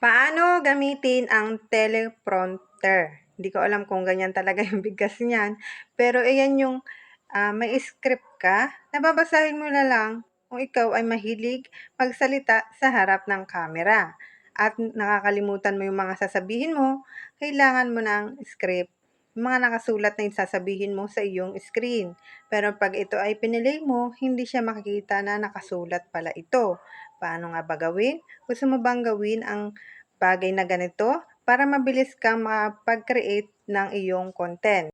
Paano gamitin ang teleprompter? Hindi ko alam kung ganyan talaga yung bigkas niyan, pero ayan yung, may script ka, nababasahin mo na lang kung ikaw ay mahilig magsalita sa harap ng camera at nakakalimutan mo yung mga sasabihin mo, kailangan mo ng script, yung mga nakasulat na yung sasabihin mo sa iyong screen. Pero 'pag ito ay pinilay mo, hindi siya makikita na nakasulat pala ito. Paano nga ba gawin? Gusto mo bang gawin ang bagay na ganito para mabilis kang makapag-create ng iyong content?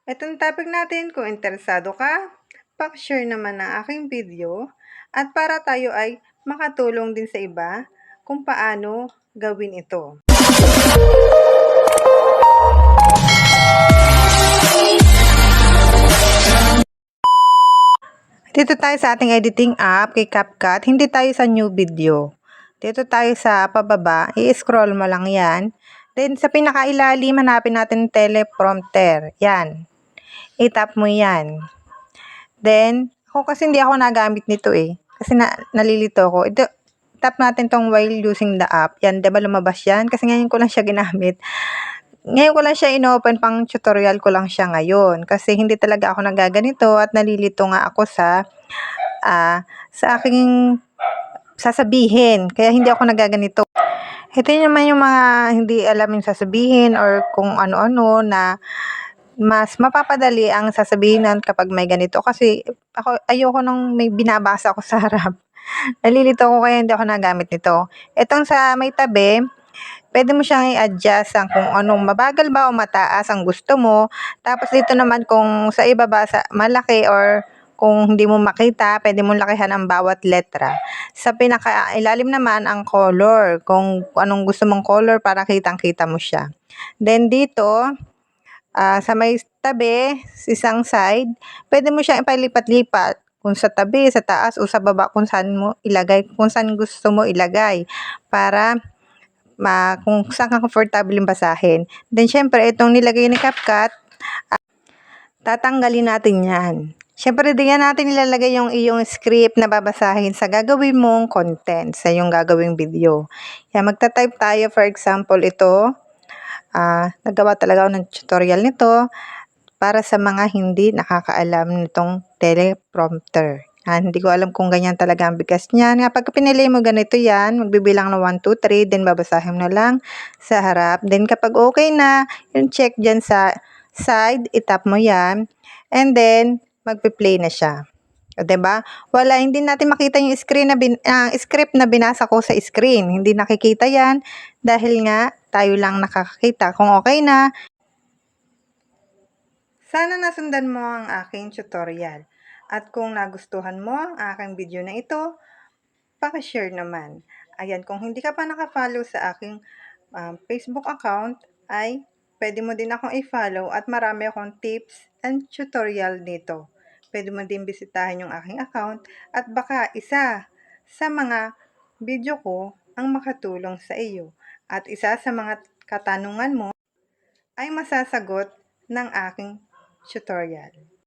Itong topic natin, kung interesado ka, paki-share naman ng aking video at para tayo ay makatulong din sa iba kung paano gawin ito. Dito tayo sa ating editing app kay CapCut, hindi tayo sa new video. Dito tayo sa pababa, i-scroll mo lang yan. Then sa pinakailalim, hanapin natin teleprompter. Yan. I-tap mo yan. Then, ako kasi hindi ako nagamit nito eh. Kasi nalilito ako. Ito, tap natin tong while using the app. Yan, diba lumabas yan? Kasi ngayon ko lang siya ginamit. Ngayon ko lang siya inopen, pang tutorial ko lang siya ngayon. Kasi hindi talaga ako nagaganito at nalilito nga ako sa aking sasabihin. Kaya hindi ako nagaganito. Ito naman yung mga hindi alam yung sasabihin or kung ano-ano na mas mapapadali ang sasabihin kapag may ganito. Kasi ako, ayoko nung may binabasa ako sa harap. Nalilito ko kaya hindi ako nagamit nito. Itong sa may tabi, pwede mo siyang i-adjust kung anong mabagal ba o mataas ang gusto mo. Tapos dito naman kung sa ibaba malaki or kung hindi mo makita, pwede mong lakihan ang bawat letra. Sa pinakailalim naman ang color, kung anong gusto mong color para kitang-kita mo siya. Then dito, sa may tabi, isang side, pwede mo siyang ipalipat-lipat. Kung sa tabi, sa taas, o sa baba, kung saan mo ilagay, kung saan gusto mo ilagay. Para kung saan ka comfortable yung basahin. Then, syempre, itong nilagay ni CapCut, tatanggalin natin yan. Syempre, diyan natin ilalagay yung iyong script na babasahin sa gagawin mong content, sa iyong gagawing video. Yan, magta-type tayo, for example, ito. Nagawa talaga ako ng tutorial nito para sa mga hindi nakakaalam nitong teleprompter. Hindi ko alam kung ganyan talaga ang bigkas niyan. Nga pag pinili mo ganito yan, magbibilang na 1, 2, 3, then babasahin mo na lang sa harap. Then kapag okay na, yung check dyan sa side, itap mo yan, and then magpi-play na siya. O, diba? Wala, hindi natin makita yung screen na script na binasa ko sa screen. Hindi nakikita yan dahil nga tayo lang nakakakita. Kung okay na, sana nasundan mo ang aking tutorial. At kung nagustuhan mo ang aking video na ito, paki-share naman. Ayan, kung hindi ka pa naka-follow sa aking Facebook account, ay pwede mo din akong i-follow at marami akong tips and tutorial dito. Pwede mo din bisitahin yung aking account at baka isa sa mga video ko ang makatulong sa iyo. At isa sa mga katanungan mo ay masasagot ng aking tutorial.